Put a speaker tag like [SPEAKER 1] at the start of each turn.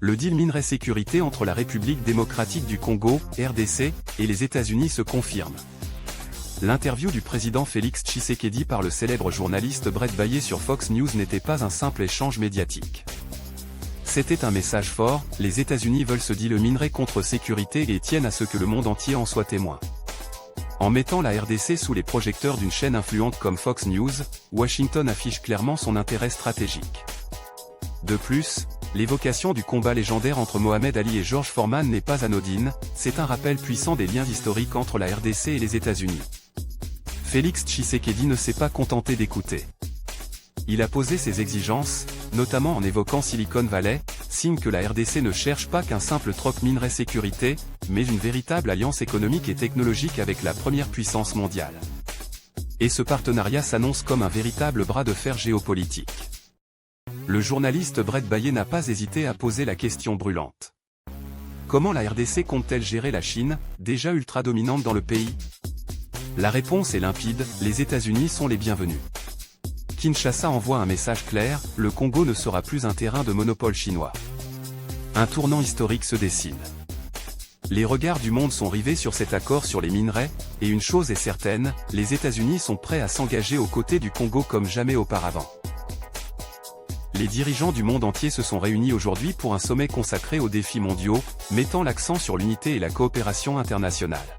[SPEAKER 1] Le deal minerai sécurité entre la République démocratique du Congo, RDC, et les États-Unis se confirme. L'interview du président Félix Tshisekedi par le célèbre journaliste Brett Bayer sur Fox News n'était pas un simple échange médiatique. C'était un message fort, les États-Unis veulent ce deal minerai contre sécurité et tiennent à ce que le monde entier en soit témoin. En mettant la RDC sous les projecteurs d'une chaîne influente comme Fox News, Washington affiche clairement son intérêt stratégique. De plus, l'évocation du combat légendaire entre Mohamed Ali et George Foreman n'est pas anodine, c'est un rappel puissant des liens historiques entre la RDC et les États-Unis. Félix Tshisekedi ne s'est pas contenté d'écouter. Il a posé ses exigences, notamment en évoquant Silicon Valley, signe que la RDC ne cherche pas qu'un simple troc minerai sécurité, mais une véritable alliance économique et technologique avec la première puissance mondiale. Et ce partenariat s'annonce comme un véritable bras de fer géopolitique. Le journaliste Brett Bayer n'a pas hésité à poser la question brûlante. Comment la RDC compte-t-elle gérer la Chine, déjà ultra dominante dans le pays? La réponse est limpide, les États-Unis sont les bienvenus. Kinshasa envoie un message clair, le Congo ne sera plus un terrain de monopole chinois. Un tournant historique se dessine. Les regards du monde sont rivés sur cet accord sur les minerais, et une chose est certaine, les États-Unis sont prêts à s'engager aux côtés du Congo comme jamais auparavant. Les dirigeants du monde entier se sont réunis aujourd'hui pour un sommet consacré aux défis mondiaux, mettant l'accent sur l'unité et la coopération internationale.